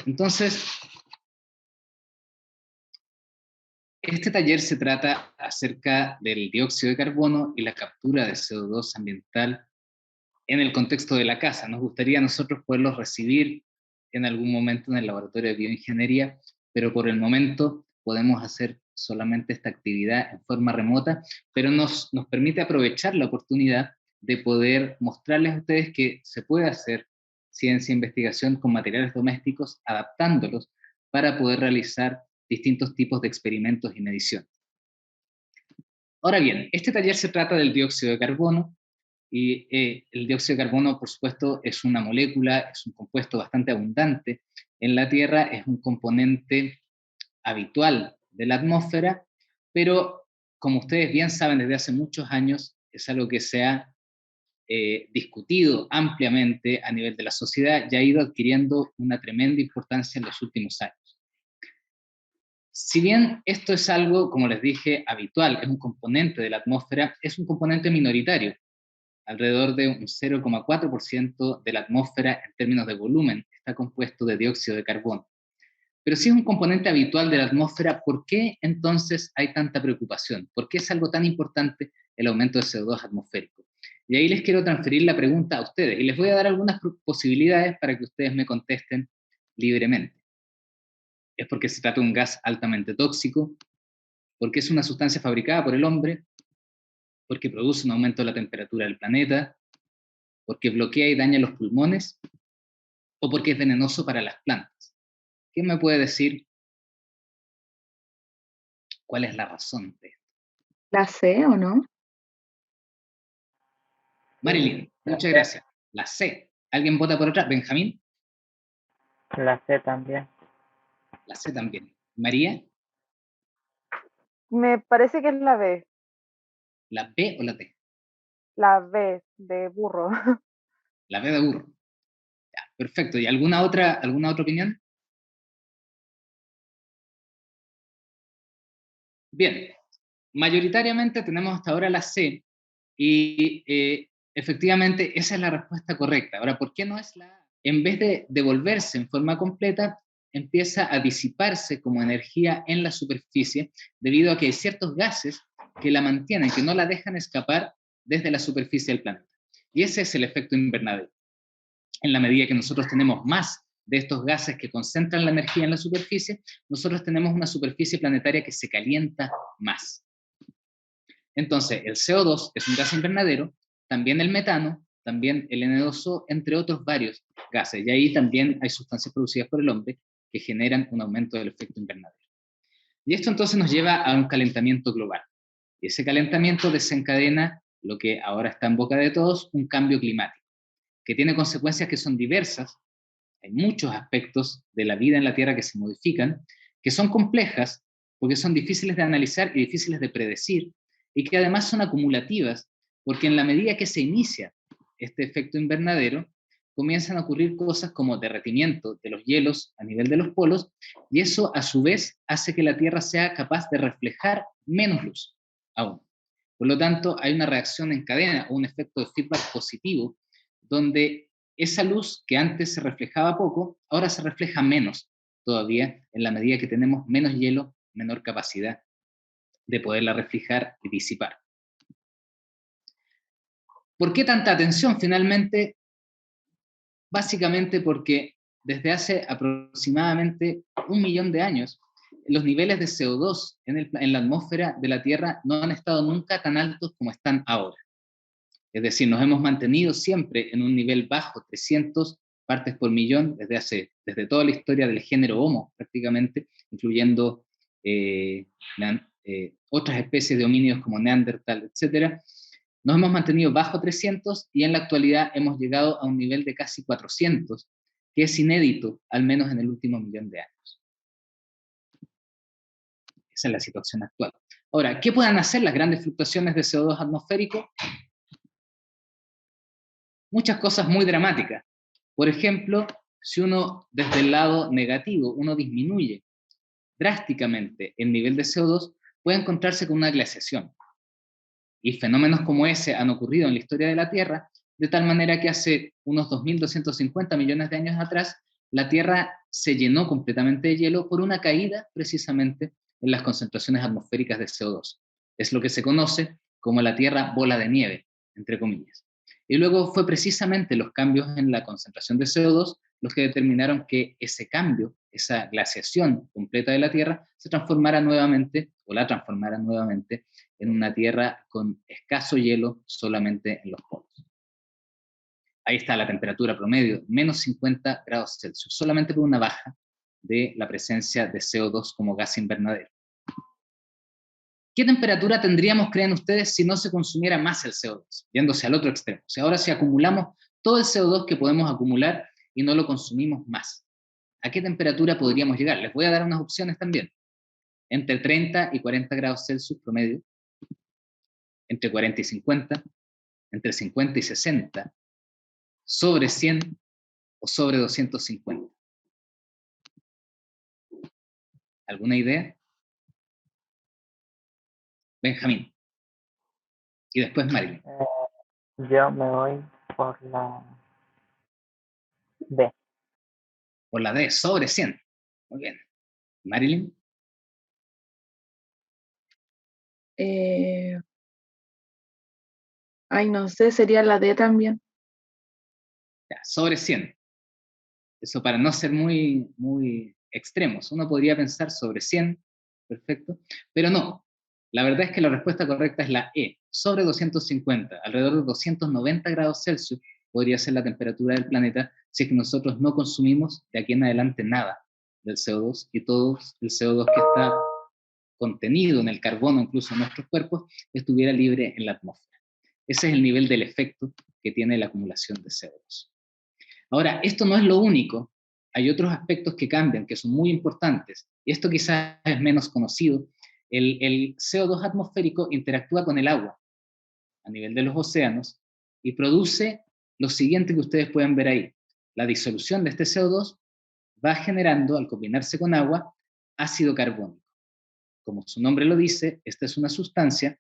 Entonces, este taller se trata acerca del dióxido de carbono y la captura de CO2 ambiental en el contexto de la casa. Nos gustaría a nosotros poderlos recibir en algún momento en el laboratorio de bioingeniería, pero por el momento podemos hacer solamente esta actividad en forma remota, pero nos permite aprovechar la oportunidad de poder mostrarles a ustedes que se puede hacer ciencia e investigación con materiales domésticos, adaptándolos para poder realizar distintos tipos de experimentos y mediciones. Ahora bien, este taller se trata del dióxido de carbono, y el dióxido de carbono, por supuesto, es una molécula, es un compuesto bastante abundante en la Tierra, es un componente habitual de la atmósfera, pero como ustedes bien saben desde hace muchos años, es algo que se ha discutido ampliamente a nivel de la sociedad y ha ido adquiriendo una tremenda importancia en los últimos años. Si bien esto es algo, como les dije, habitual, es un componente de la atmósfera, es un componente minoritario. Alrededor de un 0,4% de la atmósfera en términos de volumen está compuesto de dióxido de carbono. Pero si es un componente habitual de la atmósfera, ¿por qué entonces hay tanta preocupación? ¿Por qué es algo tan importante el aumento de CO2 atmosférico? Y ahí les quiero transferir la pregunta a ustedes y les voy a dar algunas posibilidades para que ustedes me contesten libremente. ¿Es porque se trata de un gas altamente tóxico? ¿Porque es una sustancia fabricada por el hombre? ¿Porque produce un aumento de la temperatura del planeta? ¿Porque bloquea y daña los pulmones? ¿O porque es venenoso para las plantas? ¿Quién me puede decir cuál es la razón de esto? ¿La C o no? Marilyn, muchas gracias. La C. ¿Alguien vota por otra? ¿Benjamín? La C también. La C también. ¿María? Me parece que es la B. ¿La B o la T? La B de burro. La B de burro. Ya, perfecto. ¿Y alguna otra opinión? Bien. Mayoritariamente tenemos hasta ahora la C y efectivamente esa es la respuesta correcta. Ahora, ¿por qué no es la A? En vez de devolverse en forma completa, empieza a disiparse como energía en la superficie debido a que hay ciertos gases que la mantienen, que no la dejan escapar desde la superficie del planeta. Y ese es el efecto invernadero. En la medida que nosotros tenemos más de estos gases que concentran la energía en la superficie, nosotros tenemos una superficie planetaria que se calienta más. Entonces, el CO2 es un gas invernadero, también el metano, también el N2O, entre otros varios gases. Y ahí también hay sustancias producidas por el hombre que generan un aumento del efecto invernadero. Y esto entonces nos lleva a un calentamiento global. Y ese calentamiento desencadena lo que ahora está en boca de todos, un cambio climático, que tiene consecuencias que son diversas. Hay muchos aspectos de la vida en la Tierra que se modifican, que son complejas, porque son difíciles de analizar y difíciles de predecir, y que además son acumulativas, porque en la medida que se inicia este efecto invernadero, comienzan a ocurrir cosas como derretimiento de los hielos a nivel de los polos, y eso a su vez hace que la Tierra sea capaz de reflejar menos luz aún. Por lo tanto, hay una reacción en cadena o un efecto de feedback positivo, donde esa luz que antes se reflejaba poco, ahora se refleja menos todavía, en la medida que tenemos menos hielo, menor capacidad de poderla reflejar y disipar. ¿Por qué tanta atención? Finalmente, básicamente porque desde hace aproximadamente 1.000.000 de años, los niveles de CO2 en la atmósfera de la Tierra no han estado nunca tan altos como están ahora. Es decir, nos hemos mantenido siempre en un nivel bajo, 300 partes por millón, desde toda la historia del género Homo, prácticamente, incluyendo otras especies de homínidos como Neandertal, etc. Nos hemos mantenido bajo 300 y en la actualidad hemos llegado a un nivel de casi 400, que es inédito, al menos en el último 1.000.000 de años. Esa es la situación actual. Ahora, ¿qué pueden hacer las grandes fluctuaciones de CO2 atmosférico? Muchas cosas muy dramáticas. Por ejemplo, si uno desde el lado negativo, uno disminuye drásticamente el nivel de CO2, puede encontrarse con una glaciación. Y fenómenos como ese han ocurrido en la historia de la Tierra, de tal manera que hace unos 2.250 millones de años atrás, la Tierra se llenó completamente de hielo por una caída precisamente en las concentraciones atmosféricas de CO2. Es lo que se conoce como la Tierra bola de nieve, entre comillas. Y luego fue precisamente los cambios en la concentración de CO2 los que determinaron que ese cambio, esa glaciación completa de la Tierra, se transformara nuevamente, o la transformara nuevamente, en una Tierra con escaso hielo solamente en los polos. Ahí está la temperatura promedio, menos 50 grados Celsius, solamente por una baja de la presencia de CO2 como gas invernadero. ¿Qué temperatura tendríamos, creen ustedes, si no se consumiera más el CO2? Yéndose al otro extremo. O sea, ahora si acumulamos todo el CO2 que podemos acumular y no lo consumimos más, ¿a qué temperatura podríamos llegar? Les voy a dar unas opciones también. Entre 30 y 40 grados Celsius promedio, entre 40 y 50, entre 50 y 60, sobre 100 o sobre 250. ¿Alguna idea? Benjamín. Y después Marilyn. Yo me voy por la B. Por la D, sobre 100. Muy bien. Marilyn. Ay, no sé, sería la D también. Ya, sobre 100. Eso para no ser muy, muy extremos. Uno podría pensar sobre 100, perfecto, pero no. La verdad es que la respuesta correcta es la E, sobre 250, alrededor de 290 grados Celsius podría ser la temperatura del planeta si es que nosotros no consumimos de aquí en adelante nada del CO2 y todo el CO2 que está contenido en el carbono, incluso en nuestros cuerpos, estuviera libre en la atmósfera. Ese es el nivel del efecto que tiene la acumulación de CO2. Ahora, esto no es lo único, hay otros aspectos que cambian, que son muy importantes, y esto quizás es menos conocido. El CO2 atmosférico interactúa con el agua a nivel de los océanos y produce lo siguiente que ustedes pueden ver ahí. La disolución de este CO2 va generando, al combinarse con agua, ácido carbónico. Como su nombre lo dice, esta es una sustancia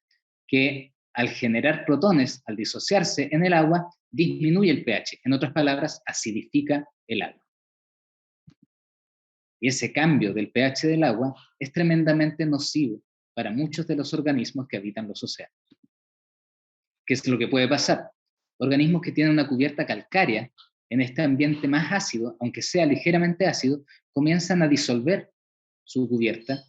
que al generar protones, al disociarse en el agua, disminuye el pH. En otras palabras, acidifica el agua. Y ese cambio del pH del agua es tremendamente nocivo para muchos de los organismos que habitan los océanos. ¿Qué es lo que puede pasar? Organismos que tienen una cubierta calcárea en este ambiente más ácido, aunque sea ligeramente ácido, comienzan a disolver su cubierta,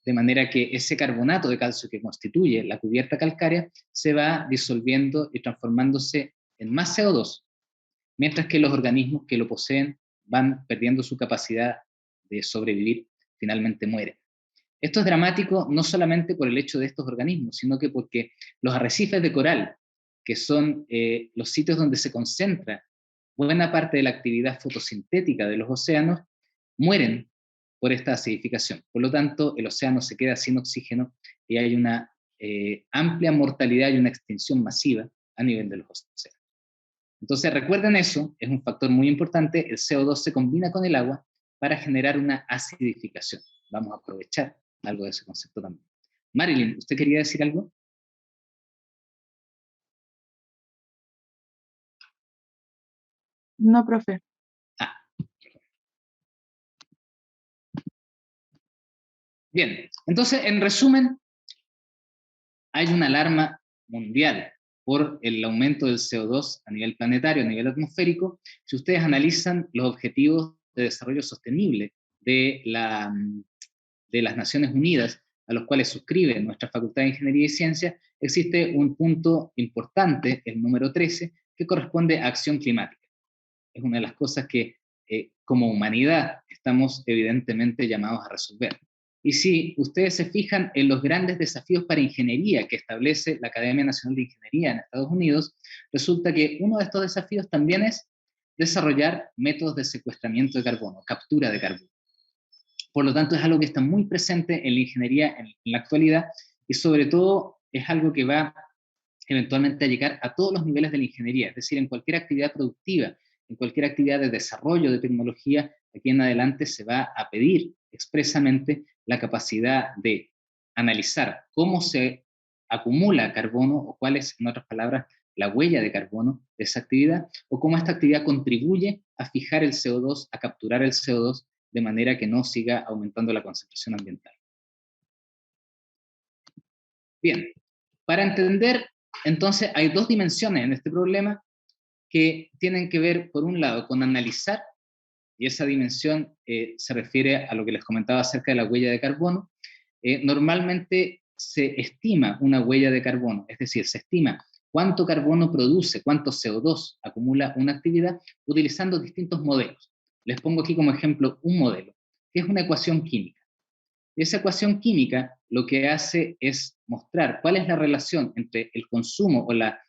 de manera que ese carbonato de calcio que constituye la cubierta calcárea se va disolviendo y transformándose en más CO2, mientras que los organismos que lo poseen van perdiendo su capacidad de sobrevivir, finalmente mueren. Esto es dramático no solamente por el hecho de estos organismos, sino que porque los arrecifes de coral, que son los sitios donde se concentra buena parte de la actividad fotosintética de los océanos, mueren por esta acidificación. Por lo tanto, el océano se queda sin oxígeno y hay una amplia mortalidad y una extinción masiva a nivel de los océanos. Entonces recuerden eso, es un factor muy importante, el CO2 se combina con el agua para generar una acidificación. Vamos a aprovechar algo de ese concepto también. Marilyn, ¿usted quería decir algo? No, profe. Bien, entonces en resumen, hay una alarma mundial por el aumento del CO2 a nivel planetario, a nivel atmosférico. Si ustedes analizan los objetivos de desarrollo sostenible de las Naciones Unidas, a los cuales suscribe nuestra Facultad de Ingeniería y Ciencia, existe un punto importante, el número 13, que corresponde a acción climática. Es una de las cosas que como humanidad estamos evidentemente llamados a resolver. Y si ustedes se fijan en los grandes desafíos para ingeniería que establece la Academia Nacional de Ingeniería en Estados Unidos, resulta que uno de estos desafíos también es desarrollar métodos de secuestramiento de carbono, captura de carbono. Por lo tanto, es algo que está muy presente en la ingeniería en la actualidad y sobre todo es algo que va eventualmente a llegar a todos los niveles de la ingeniería, es decir, en cualquier actividad productiva, en cualquier actividad de desarrollo de tecnología, aquí en adelante se va a pedir expresamente la capacidad de analizar cómo se acumula carbono o cuáles, en otras palabras, la huella de carbono de esa actividad, o cómo esta actividad contribuye a fijar el CO2, a capturar el CO2, de manera que no siga aumentando la concentración ambiental. Bien, para entender, entonces, hay dos dimensiones en este problema que tienen que ver, por un lado, con analizar, y esa dimensión se refiere a lo que les comentaba acerca de la huella de carbono. Normalmente se estima una huella de carbono, es decir, se estima cuánto carbono produce, cuánto CO2 acumula una actividad utilizando distintos modelos. Les pongo aquí como ejemplo un modelo, que es una ecuación química. Esa ecuación química lo que hace es mostrar cuál es la relación entre el consumo o la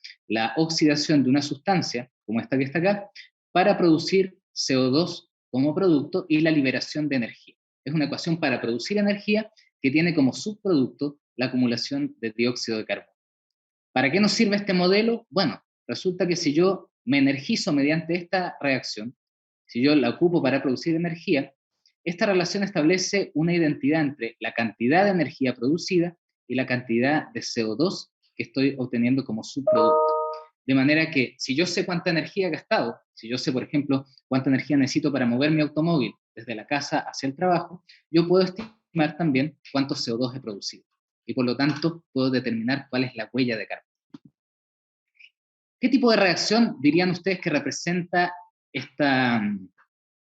oxidación de una sustancia, como esta que está acá, para producir CO2 como producto y la liberación de energía. Es una ecuación para producir energía que tiene como subproducto la acumulación de dióxido de carbono. ¿Para qué nos sirve este modelo? Bueno, resulta que si yo me energizo mediante esta reacción, si yo la ocupo para producir energía, esta relación establece una identidad entre la cantidad de energía producida y la cantidad de CO2 que estoy obteniendo como subproducto. De manera que si yo sé cuánta energía he gastado, si yo sé, por ejemplo, cuánta energía necesito para mover mi automóvil desde la casa hacia el trabajo, yo puedo estimar también cuánto CO2 he producido. Y por lo tanto, puedo determinar cuál es la huella de carbono. ¿Qué tipo de reacción dirían ustedes que representa esta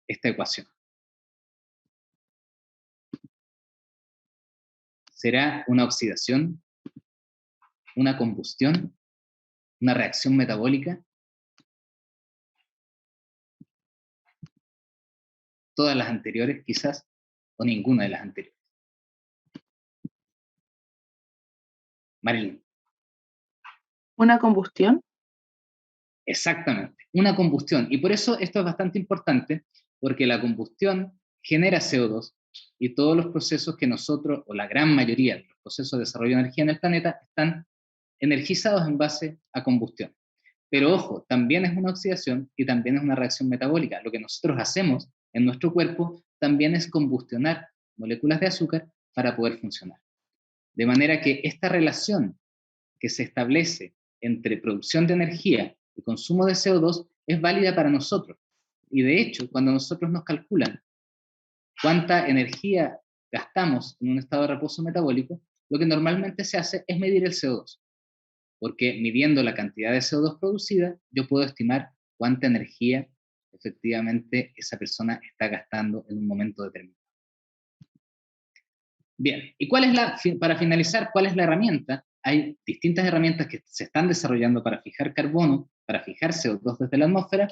ecuación? ¿Será una oxidación, una combustión, una reacción metabólica? ¿Todas las anteriores quizás? ¿O ninguna de las anteriores? Marilyn. ¿Una combustión? Exactamente, una combustión. Y por eso esto es bastante importante, porque la combustión genera CO2 y todos los procesos que nosotros, o la gran mayoría de los procesos de desarrollo de energía en el planeta, están energizados en base a combustión. Pero ojo, también es una oxidación y también es una reacción metabólica. Lo que nosotros hacemos en nuestro cuerpo también es combustionar moléculas de azúcar para poder funcionar. De manera que esta relación que se establece entre producción de energía y consumo de CO2 es válida para nosotros. Y de hecho, cuando nosotros nos calculan cuánta energía gastamos en un estado de reposo metabólico, lo que normalmente se hace es medir el CO2, porque midiendo la cantidad de CO2 producida, yo puedo estimar cuánta energía efectivamente esa persona está gastando en un momento determinado. Bien, ¿y para finalizar, cuál es la herramienta? Hay distintas herramientas que se están desarrollando para fijar carbono, para fijar CO2 desde la atmósfera,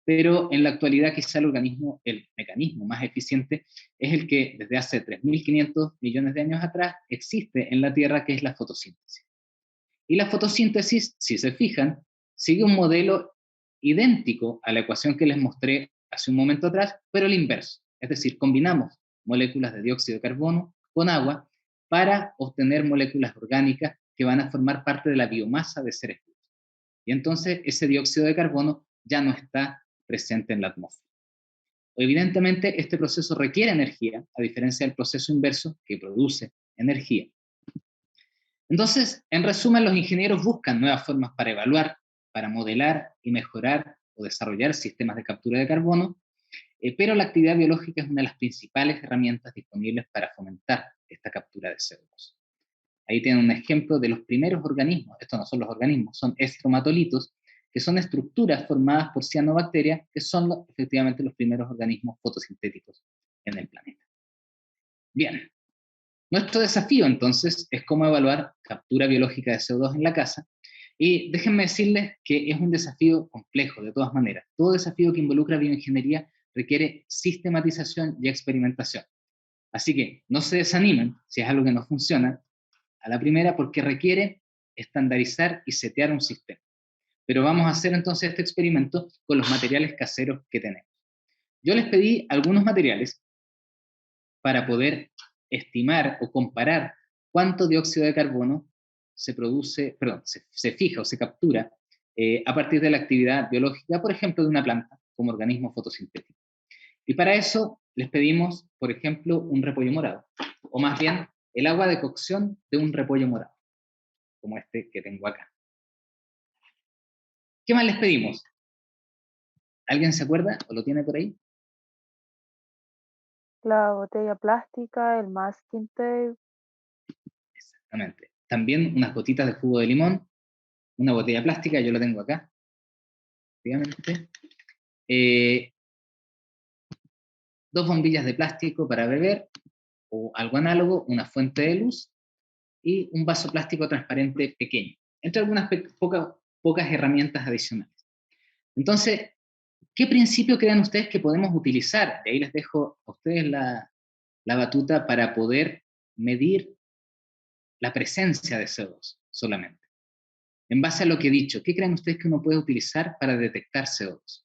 pero en la actualidad quizá el mecanismo más eficiente es el que desde hace 3.500 millones de años atrás existe en la Tierra, que es la fotosíntesis. Y la fotosíntesis, si se fijan, sigue un modelo idéntico a la ecuación que les mostré hace un momento atrás, pero el inverso. Es decir, combinamos moléculas de dióxido de carbono con agua para obtener moléculas orgánicas que van a formar parte de la biomasa de seres vivos. Y entonces ese dióxido de carbono ya no está presente en la atmósfera. Evidentemente, este proceso requiere energía, a diferencia del proceso inverso que produce energía. Entonces, en resumen, los ingenieros buscan nuevas formas para evaluar, para modelar y mejorar o desarrollar sistemas de captura de carbono, pero la actividad biológica es una de las principales herramientas disponibles para fomentar esta captura de CO2. Ahí tienen un ejemplo de los primeros organismos. Estos no son los organismos, son estromatolitos, que son estructuras formadas por cianobacterias, que son efectivamente los primeros organismos fotosintéticos en el planeta. Bien, nuestro desafío entonces es cómo evaluar captura biológica de CO2 en la casa, y déjenme decirles que es un desafío complejo de todas maneras. Todo desafío que involucra bioingeniería requiere sistematización y experimentación. Así que no se desanimen si es algo que no funciona a la primera, porque requiere estandarizar y setear un sistema. Pero vamos a hacer entonces este experimento con los materiales caseros que tenemos. Yo les pedí algunos materiales para poder estimar o comparar cuánto dióxido de carbono se produce, perdón, se fija o se captura a partir de la actividad biológica, por ejemplo, de una planta como organismo fotosintético. Y para eso les pedimos, por ejemplo, un repollo morado, o más bien el agua de cocción de un repollo morado, como este que tengo acá. ¿Qué más les pedimos? ¿Alguien se acuerda o lo tiene por ahí? La botella plástica, el masking tape, Exactamente. También unas gotitas de jugo de limón, una botella plástica, yo la tengo acá, obviamente. 2 bombillas de plástico para beber, o algo análogo, una fuente de luz, y un vaso plástico transparente pequeño, entre algunas pocas herramientas adicionales. Entonces, ¿qué principio creen ustedes que podemos utilizar? De ahí les dejo a ustedes la batuta para poder medir la presencia de CO2 solamente. En base a lo que he dicho, ¿qué creen ustedes que uno puede utilizar para detectar CO2?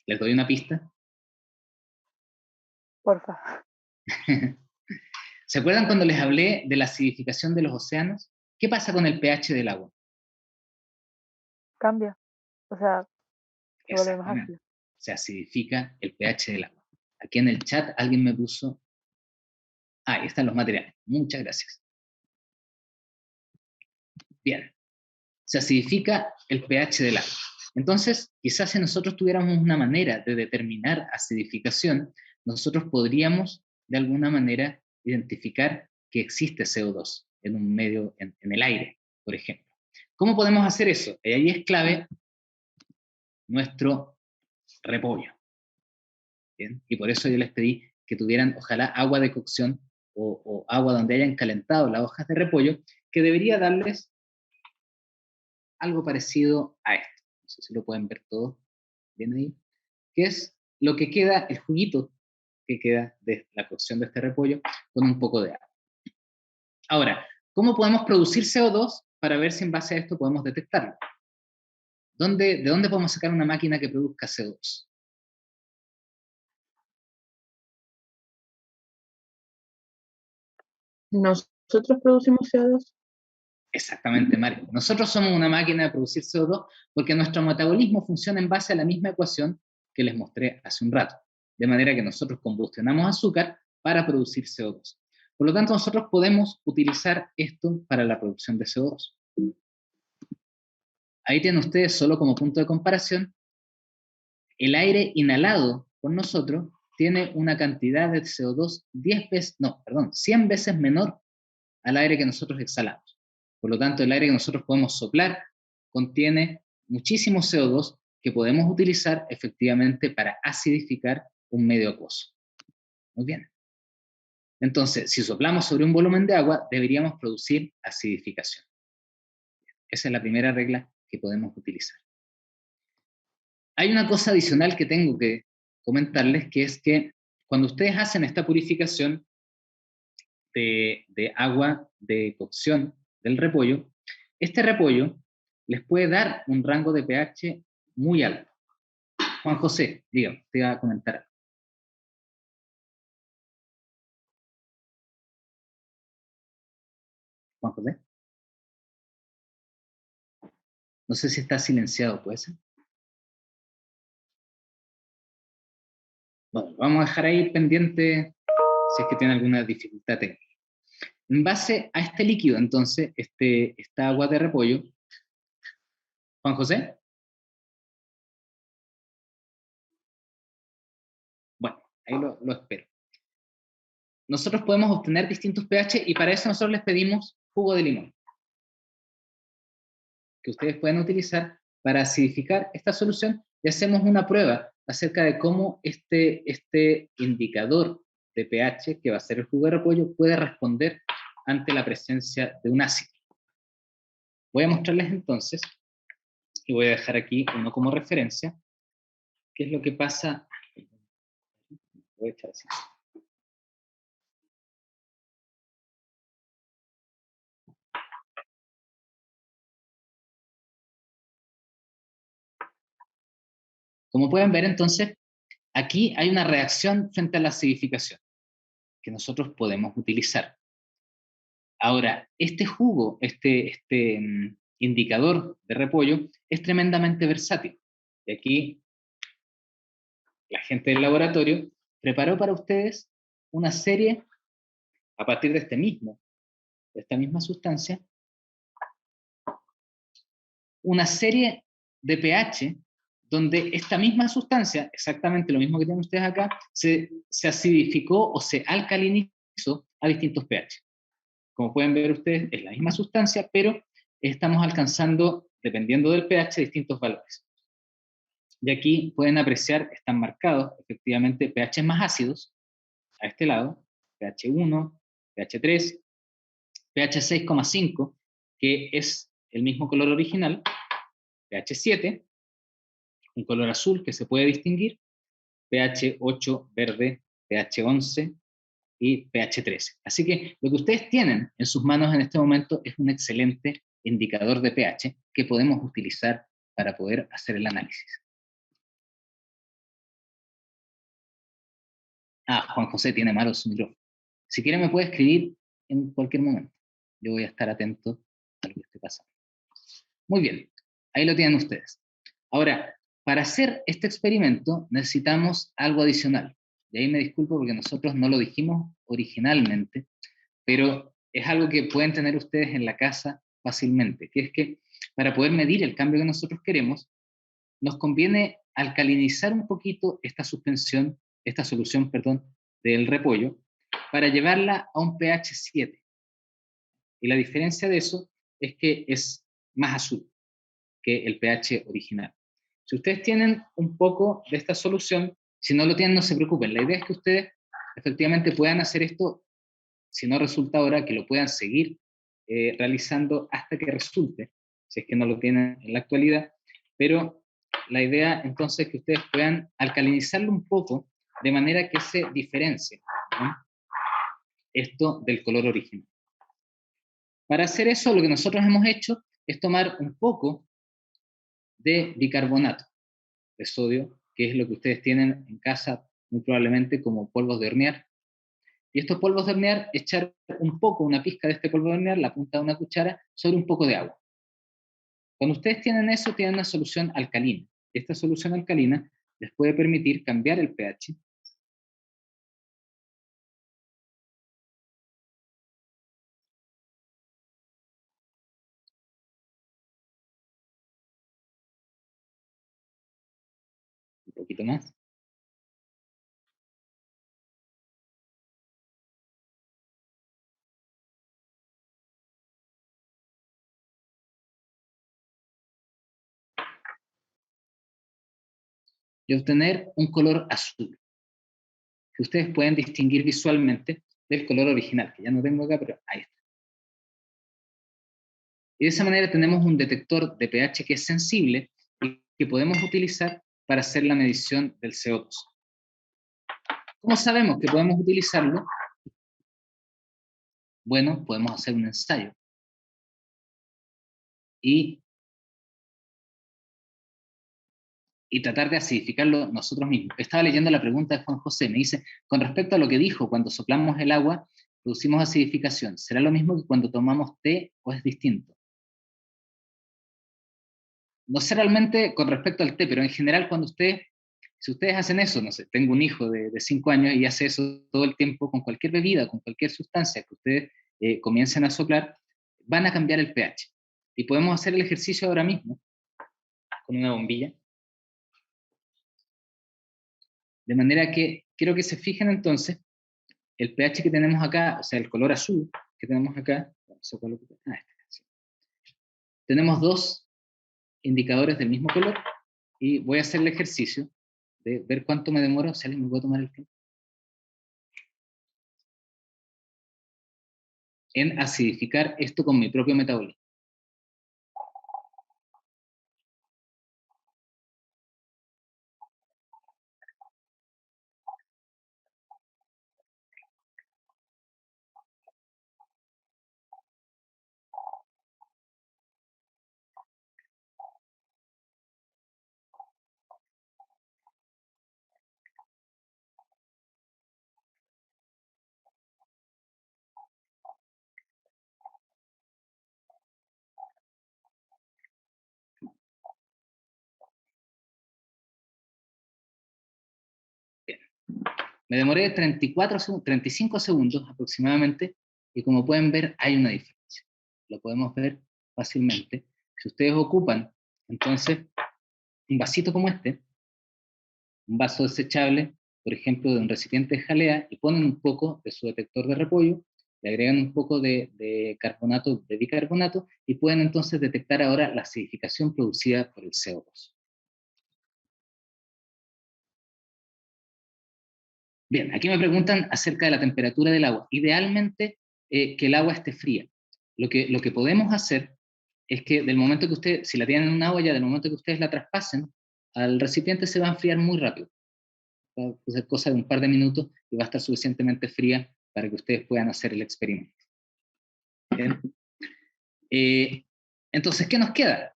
¿Les doy una pista? porfa. ¿Se acuerdan cuando les hablé de la acidificación de los océanos? ¿Qué pasa con el pH del agua? Cambia. O sea, se vuelve más Exactamente. ácido. Se acidifica el pH del agua. Aquí en el chat alguien me puso... Ah, ahí están los materiales. Muchas gracias. Bien. Se acidifica el pH del agua. Entonces, quizás si nosotros tuviéramos una manera de determinar acidificación, nosotros podríamos de alguna manera identificar que existe CO2 en un medio, en el aire, por ejemplo. ¿Cómo podemos hacer eso? Y ahí es clave nuestro repollo. ¿Bien? Y por eso yo les pedí que tuvieran, ojalá, agua de cocción o agua donde hayan calentado las hojas de repollo, que debería darles algo parecido a esto. No sé si lo pueden ver todo bien ahí. Que es lo que queda, el juguito que queda de la cocción de este repollo con un poco de agua. Ahora, ¿cómo podemos producir CO2 para ver si en base a esto podemos detectarlo? ¿De dónde podemos sacar una máquina que produzca CO2? Nosotros producimos CO2. Exactamente, Mario. Nosotros somos una máquina de producir CO2 porque nuestro metabolismo funciona en base a la misma ecuación que les mostré hace un rato. De manera que nosotros combustionamos azúcar para producir CO2. Por lo tanto, nosotros podemos utilizar esto para la producción de CO2. Ahí tienen ustedes, solo como punto de comparación, el aire inhalado por nosotros tiene una cantidad de CO2 100 veces menor al aire que nosotros exhalamos. Por lo tanto, el aire que nosotros podemos soplar contiene muchísimo CO2 que podemos utilizar efectivamente para acidificar un medio acuoso. Muy bien. Entonces, si soplamos sobre un volumen de agua, deberíamos producir acidificación. Esa es la primera regla que podemos utilizar. Hay una cosa adicional que tengo que comentarles, que es que cuando ustedes hacen esta purificación de agua de cocción del repollo, este repollo les puede dar un rango de pH muy alto. Juan José, dígame, te iba a comentar algo. Juan José. No sé si está silenciado, ¿puede ser? Bueno, vamos a dejar ahí pendiente si es que tiene alguna dificultad técnica. En base a este líquido, entonces, esta agua de repollo, Juan José. Bueno, ahí lo espero. Nosotros podemos obtener distintos pH y para eso nosotros les pedimos jugo de limón, que ustedes pueden utilizar para acidificar esta solución, y hacemos una prueba acerca de cómo este indicador de pH, que va a ser el jugo de repollo, puede responder ante la presencia de un ácido. Voy a mostrarles entonces, y voy a dejar aquí uno como referencia, qué es lo que pasa. Voy a echar así. Como pueden ver entonces, aquí hay una reacción frente a la acidificación que nosotros podemos utilizar. Ahora, este jugo, indicador de repollo es tremendamente versátil. Y aquí la gente del laboratorio preparó para ustedes una serie a partir de esta misma sustancia, una serie de pH donde esta misma sustancia, exactamente lo mismo que tienen ustedes acá, se acidificó o se alcalinizó a distintos pH. Como pueden ver ustedes, es la misma sustancia, pero estamos alcanzando, dependiendo del pH, distintos valores. Y aquí pueden apreciar, están marcados efectivamente pH más ácidos, a este lado, pH 1, pH 3, pH 6,5, que es el mismo color original, pH 7, un color azul que se puede distinguir, pH 8 verde, pH 11 y pH 13. Así que lo que ustedes tienen en sus manos en este momento es un excelente indicador de pH que podemos utilizar para poder hacer el análisis. Juan José tiene malo su micrófono. Si quiere me puede escribir en cualquier momento. Yo voy a estar atento a lo que esté pasando. Muy bien, ahí lo tienen ustedes. Ahora, para hacer este experimento necesitamos algo adicional. Y ahí me disculpo porque nosotros no lo dijimos originalmente, pero es algo que pueden tener ustedes en la casa fácilmente, que es que para poder medir el cambio que nosotros queremos, nos conviene alcalinizar un poquito esta solución, del repollo, para llevarla a un pH 7. Y la diferencia de eso es que es más azul que el pH original. Si ustedes tienen un poco de esta solución, si no lo tienen, no se preocupen. La idea es que ustedes efectivamente puedan hacer esto, si no resulta ahora, que lo puedan seguir realizando hasta que resulte, si es que no lo tienen en la actualidad, pero la idea entonces es que ustedes puedan alcalinizarlo un poco de manera que se diferencie, ¿no?, esto del color original. Para hacer eso, lo que nosotros hemos hecho es tomar un poco de bicarbonato de sodio, que es lo que ustedes tienen en casa muy probablemente como polvos de hornear. Y estos polvos de hornear, echar un poco, una pizca de este polvo de hornear, la punta de una cuchara, sobre un poco de agua. Cuando ustedes tienen eso, tienen una solución alcalina. Esta solución alcalina les puede permitir cambiar el pH. Un poquito más. Y obtener un color azul, que ustedes pueden distinguir visualmente del color original, que ya no tengo acá, pero ahí está. Y de esa manera tenemos un detector de pH que es sensible y que podemos utilizar para hacer la medición del CO2. ¿Cómo sabemos que podemos utilizarlo? Bueno, podemos hacer un ensayo. Y tratar de acidificarlo nosotros mismos. Estaba leyendo la pregunta de Juan José, me dice, con respecto a lo que dijo, cuando soplamos el agua, producimos acidificación. ¿Será lo mismo que cuando tomamos té o es distinto? No sé realmente con respecto al té, pero en general si ustedes hacen eso, no sé, tengo un hijo de 5 años y hace eso todo el tiempo con cualquier bebida, con cualquier sustancia que ustedes comiencen a soplar, van a cambiar el pH. Y podemos hacer el ejercicio ahora mismo con una bombilla. De manera que quiero que se fijen entonces el pH que tenemos acá, o sea, el color azul que tenemos acá. Tenemos dos indicadores del mismo color y voy a hacer el ejercicio de ver cuánto me demora, si alguien me puede tomar el tiempo, en acidificar esto con mi propio metabolismo. Me demoré 35 segundos aproximadamente, y como pueden ver hay una diferencia. Lo podemos ver fácilmente. Si ustedes ocupan, entonces, un vasito como este, un vaso desechable, por ejemplo, de un recipiente de jalea, y ponen un poco de su detector de repollo, le agregan un poco de carbonato, de bicarbonato, y pueden entonces detectar ahora la acidificación producida por el CO2. Bien, aquí me preguntan acerca de la temperatura del agua. Idealmente, que el agua esté fría. Lo que podemos hacer es que del momento que ustedes, si la tienen en una olla, del momento que ustedes la traspasen, al recipiente se va a enfriar muy rápido. Va a ser cosa de un par de minutos y va a estar suficientemente fría para que ustedes puedan hacer el experimento. Bien. Entonces, ¿qué nos queda?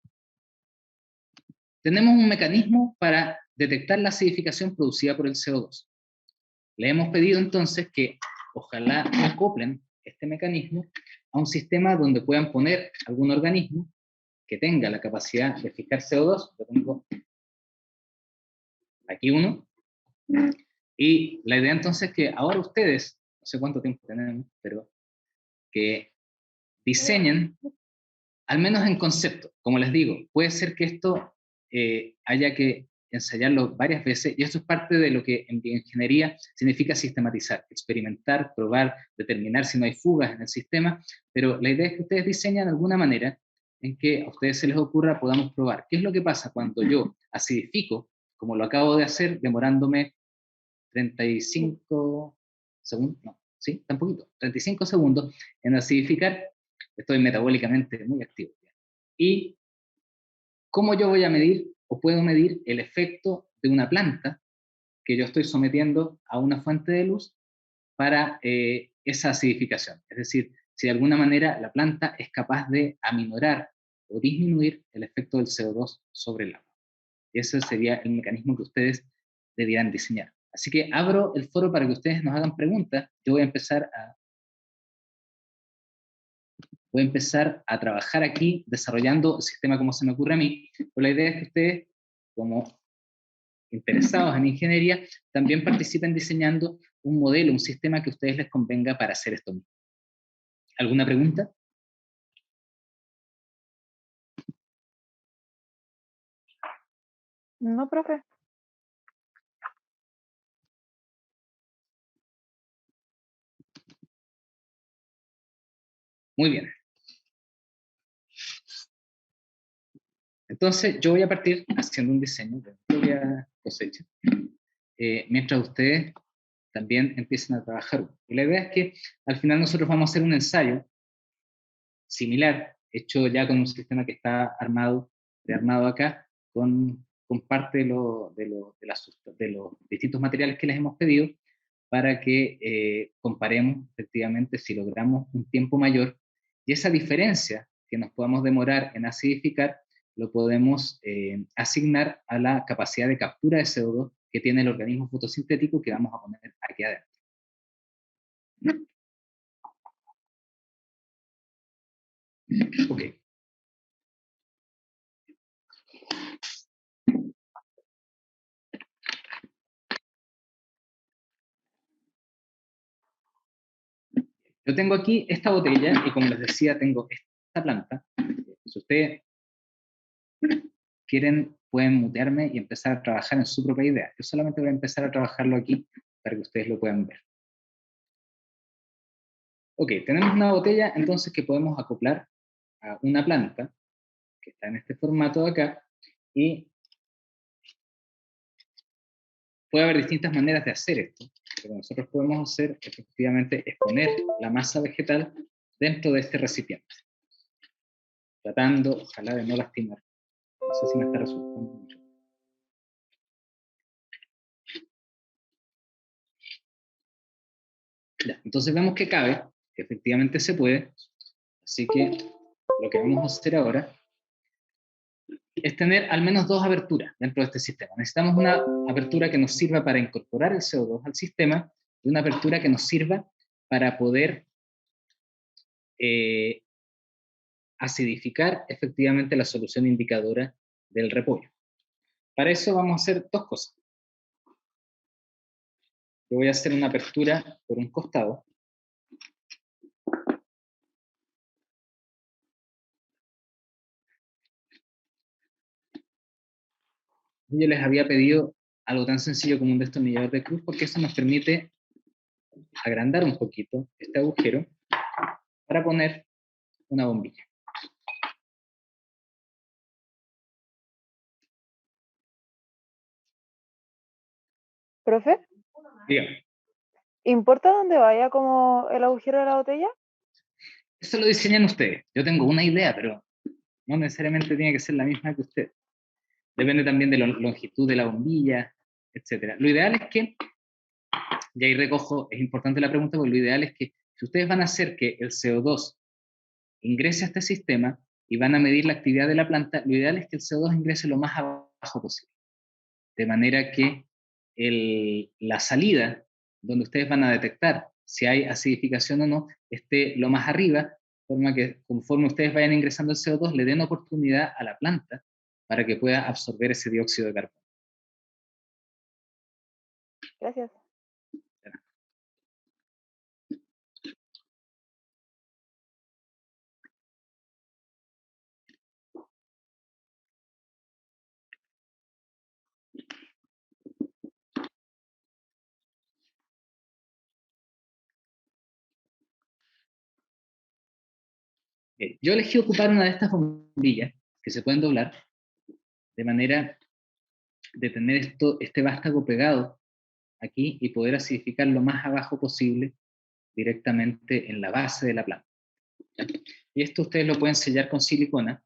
Tenemos un mecanismo para detectar la acidificación producida por el CO2. Le hemos pedido entonces que ojalá acoplen este mecanismo a un sistema donde puedan poner algún organismo que tenga la capacidad de fijar CO2. Yo tengo aquí uno. Y la idea entonces es que ahora ustedes, no sé cuánto tiempo tenemos, pero que diseñen, al menos en concepto. Como les digo, puede ser que esto haya que ensayarlo varias veces, y esto es parte de lo que en bioingeniería significa sistematizar, experimentar, probar, determinar si no hay fugas en el sistema, pero la idea es que ustedes diseñen de alguna manera en que a ustedes se les ocurra, podamos probar. ¿Qué es lo que pasa cuando yo acidifico, como lo acabo de hacer, demorándome 35 segundos? No, sí, tan poquito, 35 segundos en acidificar. Estoy metabólicamente muy activo. ¿Y cómo yo voy a medir o puedo medir el efecto de una planta que yo estoy sometiendo a una fuente de luz para esa acidificación? Es decir, si de alguna manera la planta es capaz de aminorar o disminuir el efecto del CO2 sobre el agua. Ese sería el mecanismo que ustedes debieran diseñar. Así que abro el foro para que ustedes nos hagan preguntas. Yo voy a empezar a trabajar aquí desarrollando el sistema como se me ocurre a mí, pero la idea es que ustedes, como interesados en ingeniería, también participen diseñando un modelo, un sistema que a ustedes les convenga para hacer esto mismo. ¿Alguna pregunta? No, profe. Muy bien. Entonces, yo voy a partir haciendo un diseño de propia cosecha, mientras ustedes también empiecen a trabajar. Y la idea es que al final nosotros vamos a hacer un ensayo similar, hecho ya con un sistema que está prearmado acá, con parte de los distintos materiales que les hemos pedido, para que comparemos efectivamente si logramos un tiempo mayor, y esa diferencia que nos podamos demorar en acidificar, lo podemos asignar a la capacidad de captura de CO2 que tiene el organismo fotosintético que vamos a poner aquí adentro. Ok. Yo tengo aquí esta botella y, como les decía, tengo esta planta. Si ustedes quieren, pueden mutearme y empezar a trabajar en su propia idea. Yo solamente voy a empezar a trabajarlo aquí para que ustedes lo puedan ver. Ok, tenemos una botella entonces que podemos acoplar a una planta que está en este formato de acá, y puede haber distintas maneras de hacer esto. Lo que nosotros podemos hacer efectivamente es poner la masa vegetal dentro de este recipiente, tratando, ojalá, de no lastimar. No sé si me está resultando mucho. Ya, entonces vemos que cabe, que efectivamente se puede, así que lo que vamos a hacer ahora es tener al menos dos aberturas dentro de este sistema. Necesitamos una apertura que nos sirva para incorporar el CO2 al sistema, y una apertura que nos sirva para poder acidificar efectivamente la solución indicadora del repollo. Para eso vamos a hacer dos cosas. yo voy a hacer una apertura por un costado. Yo les había pedido algo tan sencillo como un destornillador de cruz, porque eso nos permite agrandar un poquito este agujero para poner una bombilla. Profe, Dígame. ¿importa dónde vaya como el agujero de la botella? Eso lo diseñan ustedes. Yo tengo una idea, pero no necesariamente tiene que ser la misma que usted. Depende también de la longitud de la bombilla, etcétera. Lo ideal es que, y ahí recojo, es importante la pregunta, porque lo ideal es que si ustedes van a hacer que el CO2 ingrese a este sistema y van a medir la actividad de la planta, lo ideal es que el CO2 ingrese lo más abajo posible. De manera que la salida, donde ustedes van a detectar si hay acidificación o no, esté lo más arriba, de forma que conforme ustedes vayan ingresando el CO2, le den oportunidad a la planta para que pueda absorber ese dióxido de carbono. Gracias. Yo elegí ocupar una de estas bombillas que se pueden doblar de manera de tener este vástago pegado aquí y poder acidificar lo más abajo posible directamente en la base de la planta. Y esto ustedes lo pueden sellar con silicona.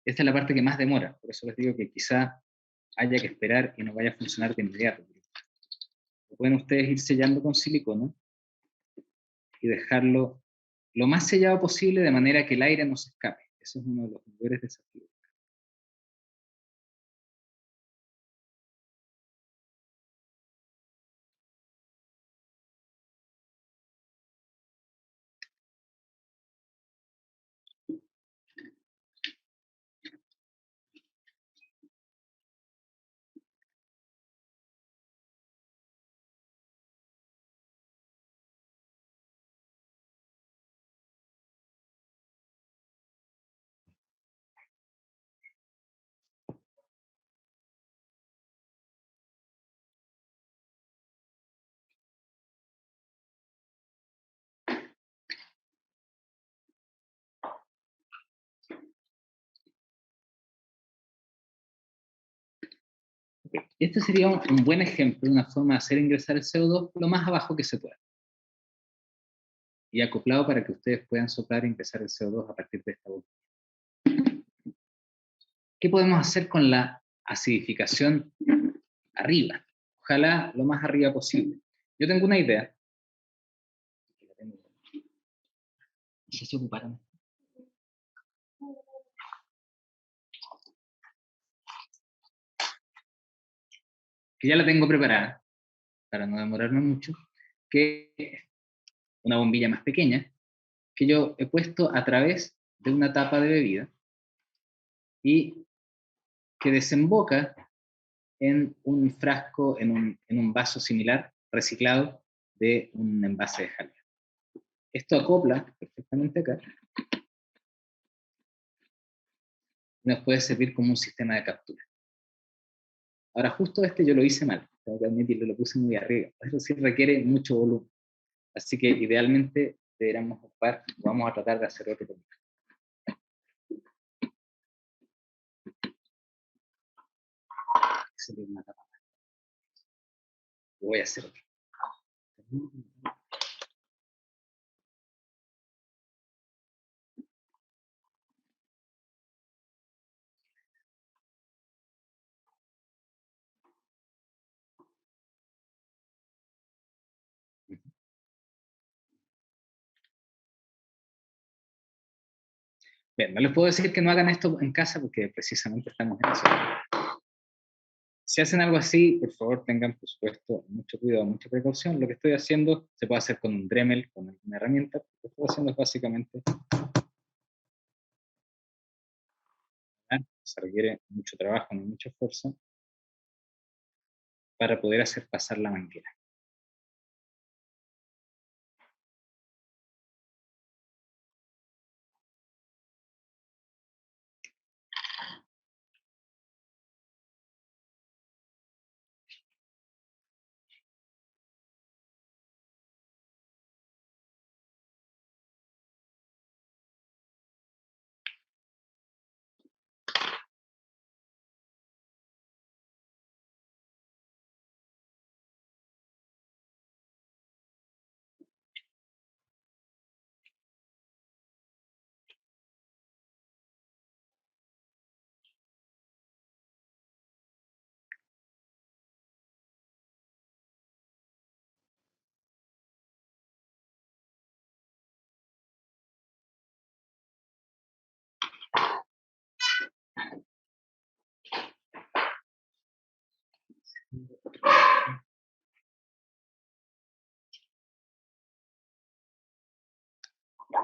Esta es la parte que más demora, por eso les digo que quizá haya que esperar y no vaya a funcionar de inmediato. Lo pueden ustedes ir sellando con silicona y dejarlo lo más sellado posible de manera que el aire no se escape. Eso es uno de los mayores desafíos. Este sería un buen ejemplo de una forma de hacer ingresar el CO2 lo más abajo que se pueda. Y acoplado para que ustedes puedan soplar e ingresar el CO2 a partir de esta bombilla. ¿Qué podemos hacer con la acidificación arriba? Ojalá lo más arriba posible. Yo tengo una idea. No sé si ocuparon. Que ya la tengo preparada, para no demorarme mucho, que es una bombilla más pequeña, que yo he puesto a través de una tapa de bebida y que desemboca en un frasco, en un vaso similar, reciclado, de un envase de jalea. Esto acopla perfectamente acá. Nos puede servir como un sistema de captura. Ahora, justo este yo lo hice mal, tengo que admitirlo, lo puse muy arriba. Eso sí requiere mucho volumen. Así que idealmente deberíamos ocupar, vamos a tratar de hacer otro poquito. Una tapa. Voy a hacer otro. Bien, no les puedo decir que no hagan esto en casa porque precisamente estamos en eso. Si hacen algo así, por favor tengan, por supuesto, mucho cuidado, mucha precaución. Lo que estoy haciendo se puede hacer con un Dremel, con alguna herramienta. Lo que estoy haciendo es básicamente, se requiere mucho trabajo, no mucho esfuerzo, para poder hacer pasar la manguera.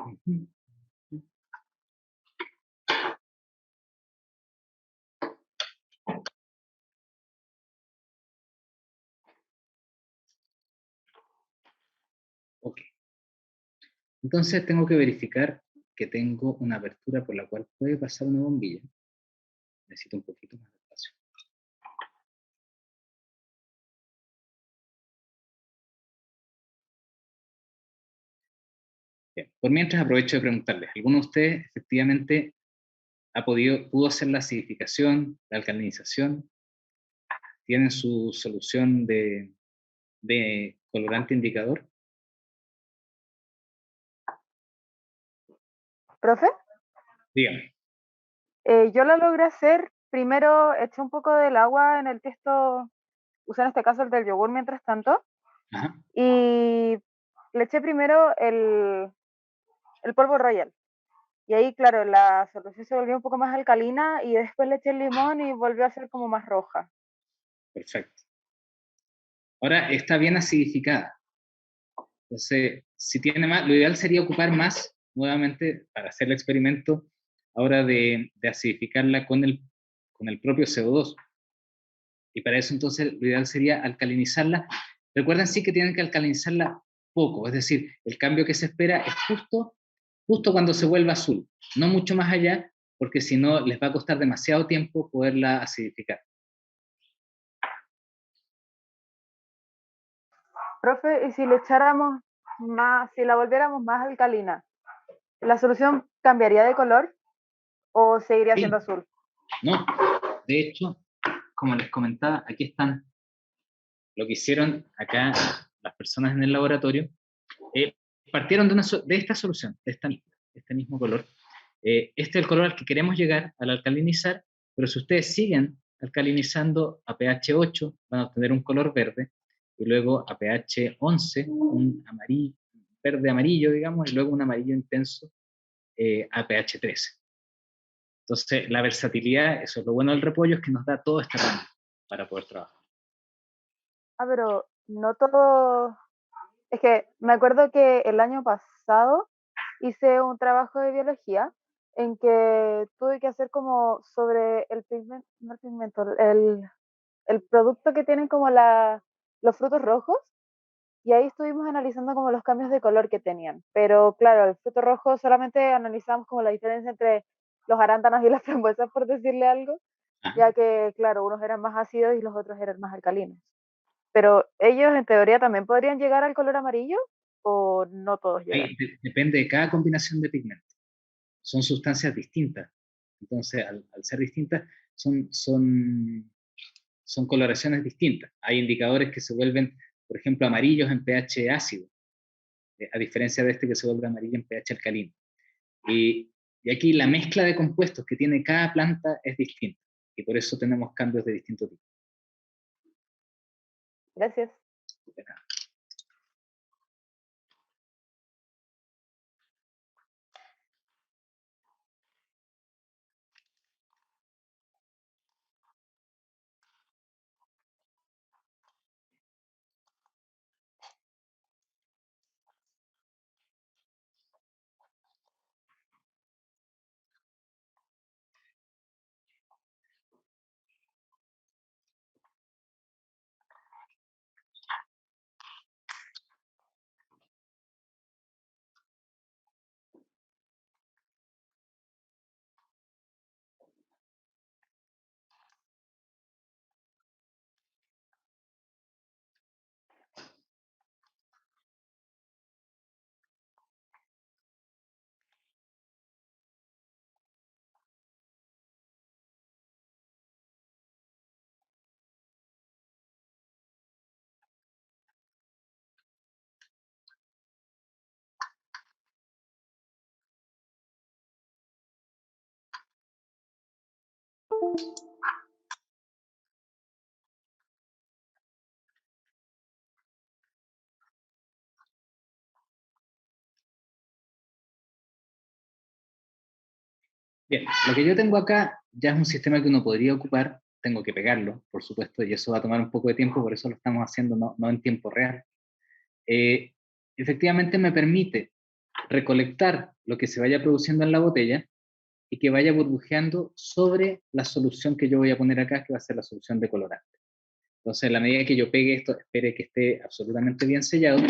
Ujú. Ok. Entonces tengo que verificar que tengo una apertura por la cual puede pasar una bombilla. Necesito un poquito más de espacio. Bien. Por mientras aprovecho de preguntarles, ¿alguno de ustedes efectivamente pudo hacer la acidificación, la alcalinización? ¿Tienen su solución de colorante indicador? ¿Profe? Dígame. Yo lo logré hacer. Primero eché un poco del agua en el que esto, usé en este caso el del yogur mientras tanto, Ajá. y le eché primero el polvo Royal. Y ahí, claro, la solución se volvió un poco más alcalina y después le eché el limón y volvió a ser como más roja. Perfecto. Ahora está bien acidificada. Entonces, si tiene más, lo ideal sería ocupar más, nuevamente, para hacer el experimento, ahora de acidificarla con el propio CO2. Y para eso entonces lo ideal sería alcalinizarla. Recuerden sí que tienen que alcalinizarla poco, es decir, el cambio que se espera es justo cuando se vuelva azul, no mucho más allá, porque si no les va a costar demasiado tiempo poderla acidificar. Profe, ¿y si le echáramos más, si la volviéramos más alcalina, la solución cambiaría de color o seguiría Sí, siendo azul? no, de hecho, como les comentaba, aquí están lo que hicieron acá las personas en el laboratorio. eh, Partieron de esta solución, de este mismo color. Este es el color al que queremos llegar al alcalinizar, pero si ustedes siguen alcalinizando a pH 8, van a obtener un color verde, y luego a pH 11, un amarillo, verde amarillo, digamos, y luego un amarillo intenso a pH 13. Entonces, la versatilidad, eso es lo bueno del repollo, es que nos da todo este rango para poder trabajar. Ah, pero no todo. Es que me acuerdo que el año pasado hice un trabajo de biología en que tuve que hacer como sobre el pigmento, no el pigmento, el producto que tienen como los frutos rojos, y ahí estuvimos analizando como los cambios de color que tenían. Pero claro, el fruto rojo solamente analizamos como la diferencia entre los arándanos y las frambuesas, por decirle algo, Ajá. ya que claro, unos eran más ácidos y los otros eran más alcalinos. Pero ellos en teoría también podrían llegar al color amarillo o no todos llegan. Depende de cada combinación de pigmentos. Son sustancias distintas. Entonces, al ser distintas, son coloraciones distintas. Hay indicadores que se vuelven, por ejemplo, amarillos en pH ácido, a diferencia de este que se vuelve amarillo en pH alcalino. Y aquí la mezcla de compuestos que tiene cada planta es distinta, y por eso tenemos cambios de distinto tipo. Gracias. Bien, lo que yo tengo acá ya es un sistema que uno podría ocupar, tengo que pegarlo, por supuesto, y eso va a tomar un poco de tiempo, por eso lo estamos haciendo no en tiempo real. Eh, Efectivamente me permite recolectar lo que se vaya produciendo en la botella y que vaya burbujeando sobre la solución que yo voy a poner acá, que va a ser la solución de colorante. Entonces, a la medida que yo pegue esto, espere que esté absolutamente bien sellado,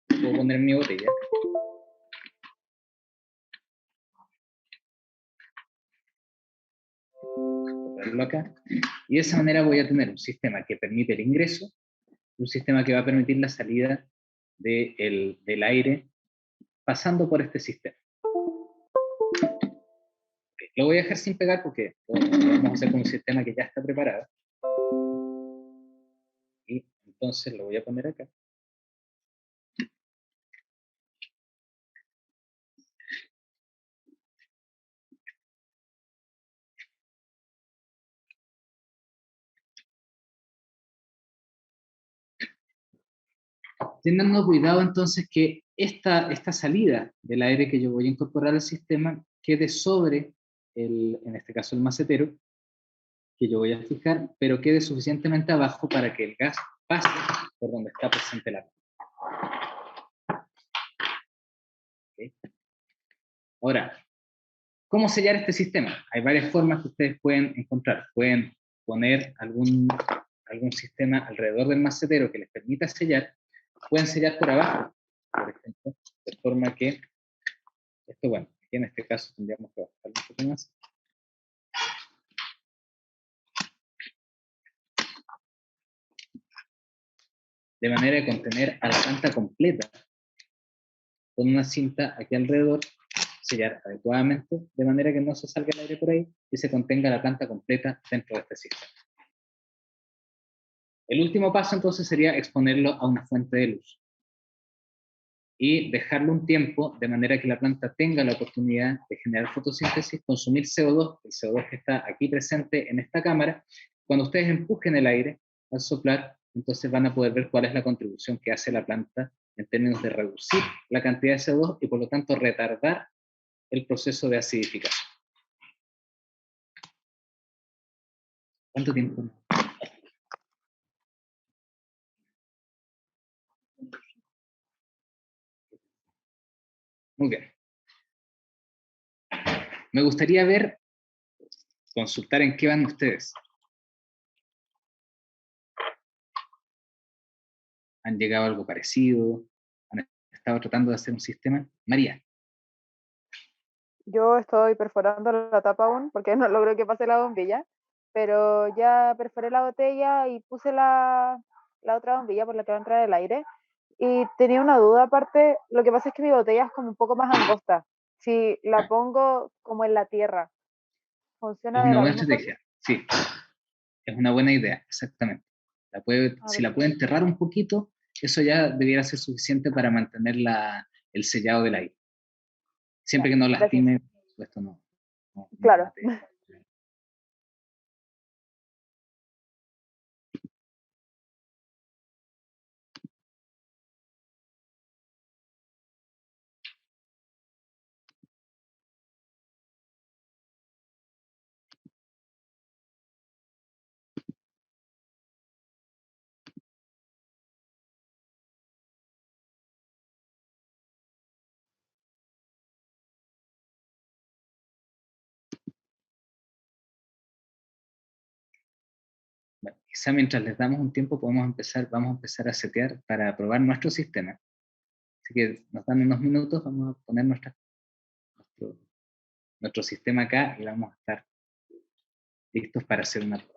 puedo poner mi botella. Ponerlo acá. Y de esa manera voy a tener un sistema que permite el ingreso, un sistema que va a permitir la salida del aire pasando por este sistema. Okay. Lo voy a dejar sin pegar porque lo vamos a hacer con un sistema que ya está preparado. Y entonces lo voy a poner acá. Teniendo cuidado entonces que esta salida del aire que yo voy a incorporar al sistema quede sobre, en este caso el macetero, que yo voy a fijar, pero quede suficientemente abajo para que el gas pase por donde está presente el agua. ¿Okay? Ahora, ¿cómo sellar este sistema? Hay varias formas que ustedes pueden encontrar. Pueden poner algún sistema alrededor del macetero que les permita sellar. Pueden sellar por abajo, por ejemplo, de forma que, esto bueno, aquí en este caso tendríamos que bajar un poco más. De manera de contener a la planta completa con una cinta aquí alrededor, sellar adecuadamente, de manera que no se salga el aire por ahí y se contenga la planta completa dentro de este sistema. El último paso entonces sería exponerlo a una fuente de luz y dejarlo un tiempo de manera que la planta tenga la oportunidad de generar fotosíntesis, consumir CO2, el CO2 que está aquí presente en esta cámara. Cuando ustedes empujen el aire al soplar, entonces van a poder ver cuál es la contribución que hace la planta en términos de reducir la cantidad de CO2 y por lo tanto retardar el proceso de acidificación. ¿Cuánto tiempo? Muy bien. Me gustaría consultar en qué van ustedes. ¿Han llegado a algo parecido? ¿Han estado tratando de hacer un sistema? María. Yo estoy perforando la tapa aún porque no logro que pase la bombilla, pero ya perforé la botella y puse la otra bombilla por la que va a entrar el aire. Y tenía una duda aparte, lo que pasa es que mi botella es como un poco más angosta. Si la pongo como en la tierra, Es ¿funciona de una la buena misma forma? estrategia, sí, es una buena idea, exactamente. Si la puede enterrar un poquito, eso ya debiera ser suficiente para mantener el sellado del aire. Siempre que no Gracias. lastime, por supuesto no Claro. mate. Bueno, quizá mientras les damos un tiempo vamos a empezar a setear para probar nuestro sistema. Así que nos dan unos minutos, vamos a poner nuestro sistema acá y vamos a estar listos para hacer una prueba.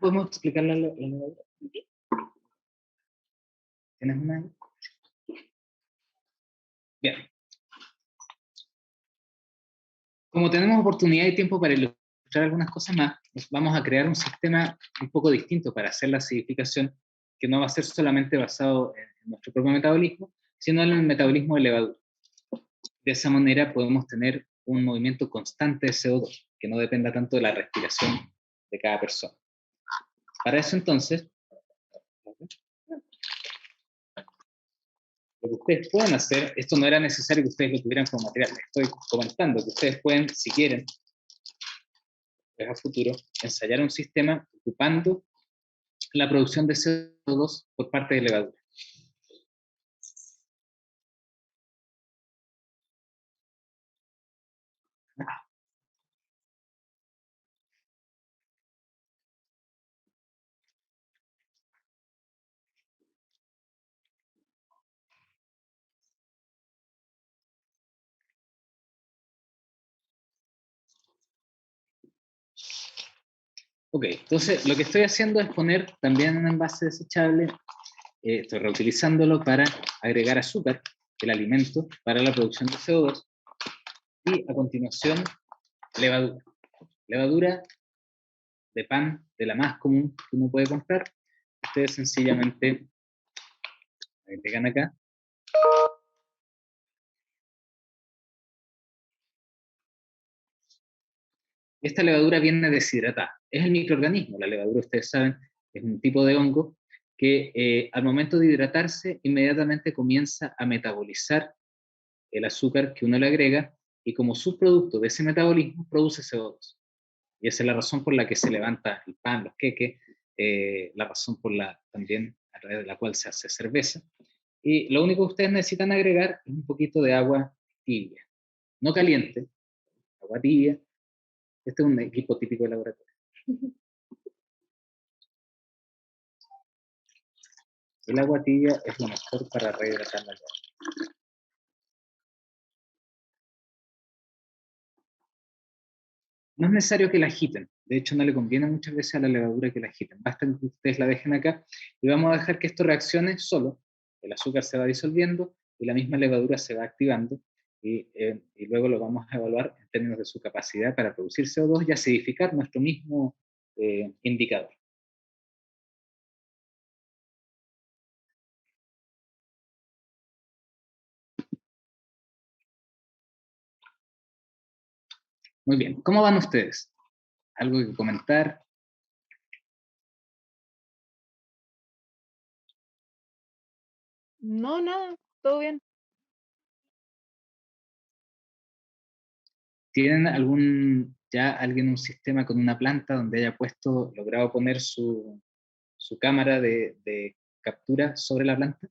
¿Podemos explicar la levadura? ¿Tienes una ahí? Bien. Como tenemos oportunidad y tiempo para ilustrar algunas cosas más, vamos a crear un sistema un poco distinto para hacer la acidificación, que no va a ser solamente basado en nuestro propio metabolismo, sino en el metabolismo de levadura. De esa manera podemos tener un movimiento constante de CO2, que no dependa tanto de la respiración de cada persona. Para eso entonces, lo que ustedes pueden hacer, esto no era necesario que ustedes lo tuvieran como material, les estoy comentando que ustedes pueden, si quieren, a futuro, ensayar un sistema ocupando la producción de CO2 por parte de levadura. Ok, entonces lo que estoy haciendo es poner también un envase desechable, estoy reutilizándolo para agregar azúcar, el alimento, para la producción de CO2, y a continuación levadura. Levadura de pan, de la más común que uno puede comprar. Ustedes sencillamente agregan acá. Esta levadura viene deshidratada. Es el microorganismo. La levadura, ustedes saben, es un tipo de hongo que al momento de hidratarse inmediatamente comienza a metabolizar el azúcar que uno le agrega y como subproducto de ese metabolismo produce CO2. Y esa es la razón por la que se levanta el pan, los queques, la razón por la también a través de la cual se hace cerveza. Y lo único que ustedes necesitan agregar es un poquito de agua tibia, no caliente, agua tibia. Este es un equipo típico de laboratorio. El agua tibia es lo mejor para rehidratar la levadura. No es necesario que la agiten, de hecho no le conviene muchas veces a la levadura que la agiten, basta que ustedes la dejen acá y vamos a dejar que esto reaccione solo, el azúcar se va disolviendo y la misma levadura se va activando y luego lo vamos a evaluar en términos de su capacidad para producir CO2 y acidificar nuestro mismo indicador. Muy bien, ¿cómo van ustedes? ¿Algo que comentar? No, nada, todo bien. ¿Tienen ya alguien un sistema con una planta donde haya logrado poner su cámara de captura sobre la planta?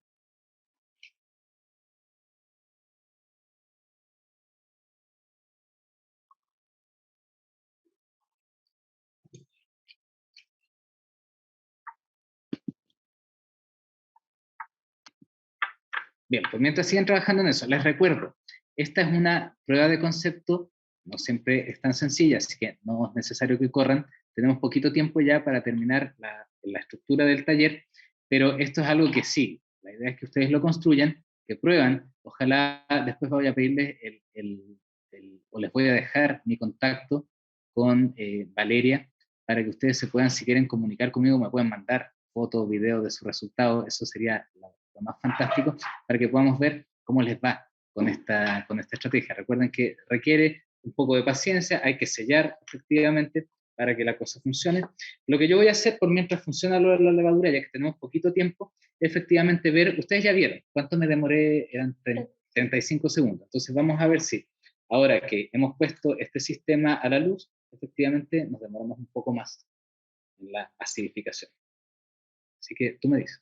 Bien, pues mientras siguen trabajando en eso, les recuerdo, esta es una prueba de concepto, no siempre es tan sencilla, así que no es necesario que corran, tenemos poquito tiempo ya para terminar la estructura del taller, pero esto es algo que sí, la idea es que ustedes lo construyan, que prueban, ojalá después voy a pedirles o les voy a dejar mi contacto con Valeria, para que ustedes se puedan, si quieren comunicar conmigo, me pueden mandar fotos, videos de sus resultados, eso sería lo más fantástico, para que podamos ver cómo les va con esta estrategia. Recuerden que requiere un poco de paciencia, hay que sellar efectivamente para que la cosa funcione. Lo que yo voy a hacer por mientras funciona lo de la levadura, ya que tenemos poquito tiempo, es efectivamente ver, ustedes ya vieron cuánto me demoré, eran 35 segundos, entonces vamos a ver si ahora que hemos puesto este sistema a la luz, efectivamente nos demoramos un poco más en la acidificación. Así que tú me dices.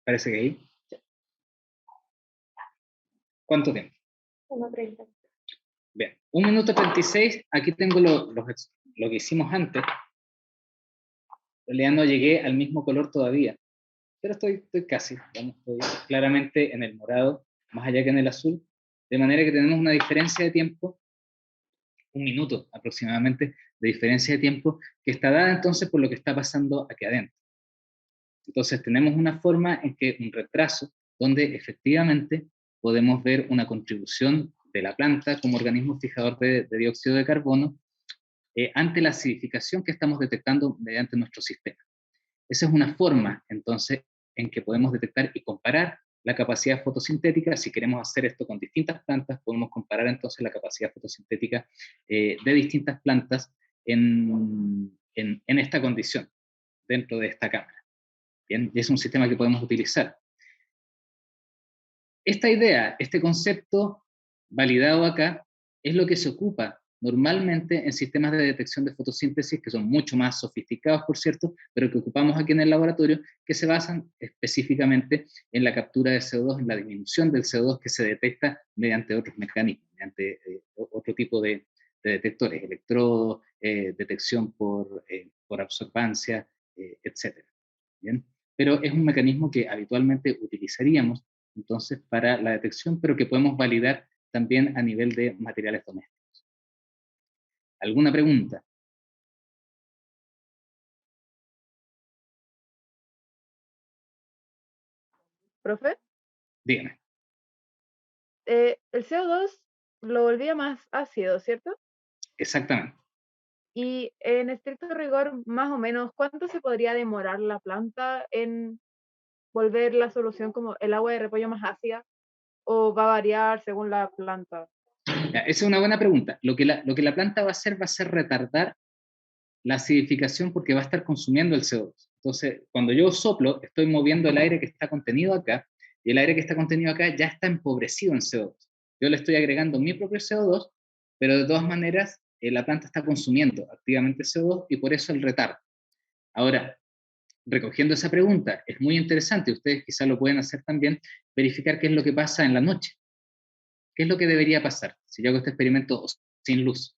Parece que ahí. ¿Cuánto tiempo? 1:30. Bien, 1 minuto 36, aquí tengo lo que hicimos antes. En realidad no llegué al mismo color todavía, pero estoy casi, digamos, estoy claramente en el morado, más allá que en el azul, de manera que tenemos una diferencia de tiempo, 1 minuto aproximadamente de diferencia de tiempo, que está dada entonces por lo que está pasando aquí adentro. Entonces tenemos una forma en que un retraso, donde efectivamente podemos ver una contribución de la planta como organismo fijador de dióxido de carbono ante la acidificación que estamos detectando mediante nuestro sistema. Esa es una forma, entonces, en que podemos detectar y comparar la capacidad fotosintética. Si queremos hacer esto con distintas plantas, podemos comparar entonces la capacidad fotosintética de distintas plantas en esta condición, dentro de esta cámara. Bien, y es un sistema que podemos utilizar. Esta idea, este concepto validado acá, es lo que se ocupa normalmente en sistemas de detección de fotosíntesis, que son mucho más sofisticados, por cierto, pero que ocupamos aquí en el laboratorio, que se basan específicamente en la captura de CO2, en la disminución del CO2 que se detecta mediante otros mecanismos, mediante otro tipo de detectores, electrodos, detección por absorbancia, etc. ¿Bien? Pero es un mecanismo que habitualmente utilizaríamos entonces para la detección, pero que podemos validar también a nivel de materiales domésticos. ¿Alguna pregunta? ¿Profe? Dígame. El CO2 lo volvía más ácido, ¿cierto? Exactamente. Y en estricto rigor, más o menos, ¿cuánto se podría demorar la planta en volver la solución como el agua de repollo más ácida? ¿O va a variar según la planta? Ya, esa es una buena pregunta. Lo que la planta va a ser retardar la acidificación porque va a estar consumiendo el CO2. Entonces, cuando yo soplo, estoy moviendo el aire que está contenido acá, y el aire que está contenido acá ya está empobrecido en CO2. Yo le estoy agregando mi propio CO2, pero de todas maneras la planta está consumiendo activamente CO2 y por eso el retardo. Ahora, recogiendo esa pregunta, es muy interesante, ustedes quizás lo pueden hacer también, verificar qué es lo que pasa en la noche. ¿Qué es lo que debería pasar si yo hago este experimento sin luz?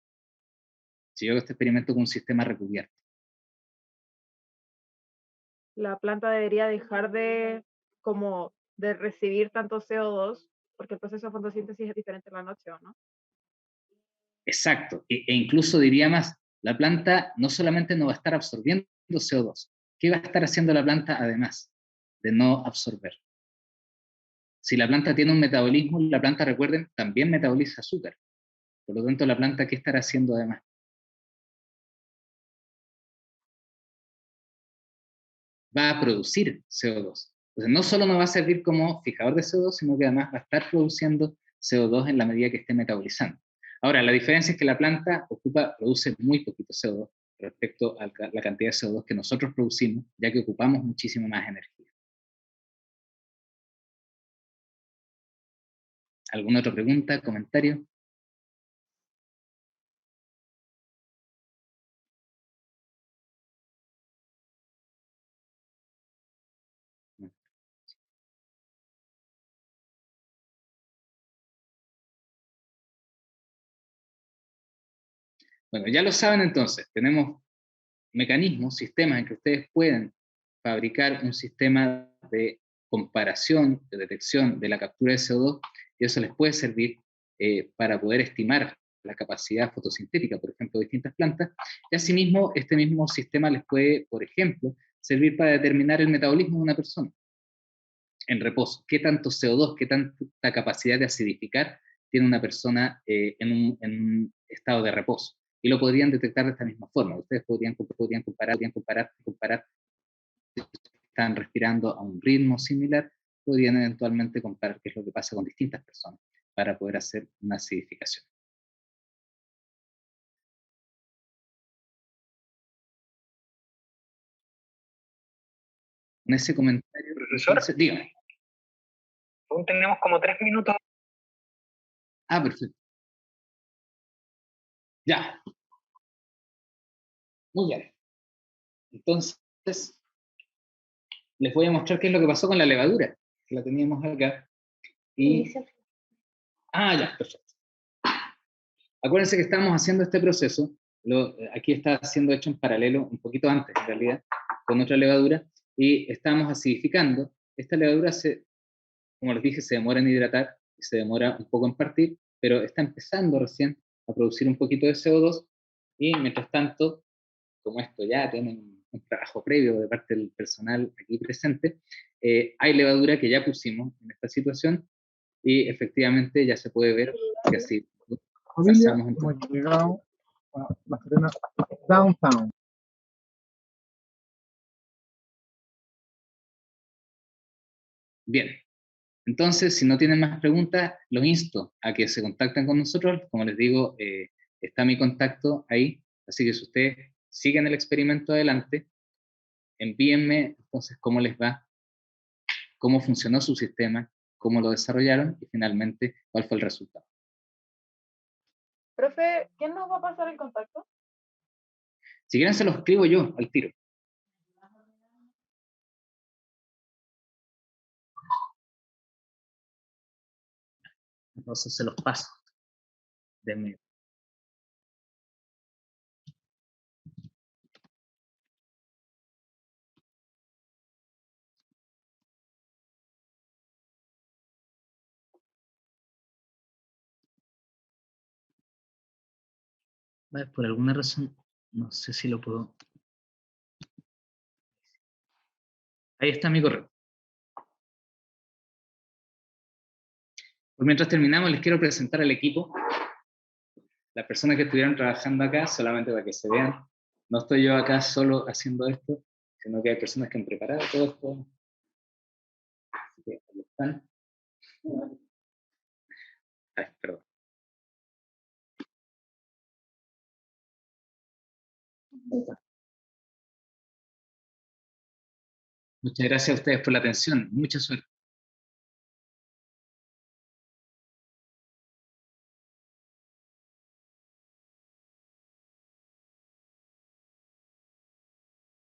Si yo hago este experimento con un sistema recubierto. La planta debería dejar como de recibir tanto CO2, porque el proceso de fotosíntesis es diferente en la noche, ¿o no? Exacto, e incluso diría más, la planta no solamente no va a estar absorbiendo CO2, ¿qué va a estar haciendo la planta además de no absorber? Si la planta tiene un metabolismo, la planta, recuerden, también metaboliza azúcar. Por lo tanto, la planta, ¿qué estará haciendo además? Va a producir CO2. Entonces, no solo nos va a servir como fijador de CO2, sino que además va a estar produciendo CO2 en la medida que esté metabolizando. Ahora, la diferencia es que la planta produce muy poquito CO2 respecto a la cantidad de CO2 que nosotros producimos, ya que ocupamos muchísimo más energía. ¿Alguna otra pregunta, comentario? Bueno, ya lo saben entonces, tenemos mecanismos, sistemas en que ustedes pueden fabricar un sistema de comparación, de detección de la captura de CO2, y eso les puede servir para poder estimar la capacidad fotosintética, por ejemplo, de distintas plantas, y asimismo este mismo sistema les puede, por ejemplo, servir para determinar el metabolismo de una persona en reposo. ¿Qué tanto CO2, qué tanta capacidad de acidificar tiene una persona en un estado de reposo? Y lo podrían detectar de esta misma forma. Ustedes podrían comparar si están respirando a un ritmo similar, podrían eventualmente comparar qué es lo que pasa con distintas personas para poder hacer una acidificación. En ese comentario, Profesor, entonces, dígame. aún tenemos como 3 minutos. Ah, perfecto. Ya, muy bien. Entonces, les voy a mostrar qué es lo que pasó con la levadura. La teníamos acá. Y... ya, perfecto. Acuérdense que estamos haciendo este proceso, aquí está siendo hecho en paralelo, un poquito antes en realidad, con otra levadura, y estamos acidificando. Esta levadura, como les dije, se demora en hidratar y se demora un poco en partir, pero está empezando recién a producir un poquito de CO2, y mientras tanto, como esto ya tiene un trabajo previo de parte del personal aquí presente, hay levadura que ya pusimos en esta situación, y efectivamente ya se puede ver que así Familia, pasamos hemos llegado a La Serena Downtown. Bien, entonces si no tienen más preguntas, los insto a que se contacten con nosotros. Como les digo, está mi contacto ahí, así que si ustedes siguen el experimento adelante, envíenme entonces cómo les va, cómo funcionó su sistema, cómo lo desarrollaron y finalmente cuál fue el resultado. Profe, ¿quién nos va a pasar el contacto? Si quieren se los escribo yo al tiro. Entonces se los paso. Denme. Por alguna razón, no sé si lo puedo. Ahí está mi correo. Pues mientras terminamos, les quiero presentar al equipo. Las personas que estuvieron trabajando acá, solamente para que se vean, no estoy yo acá solo haciendo esto, sino que hay personas que han preparado todo esto. Así que ahí están. Ay, perdón. Muchas gracias a ustedes por la atención. Mucha suerte.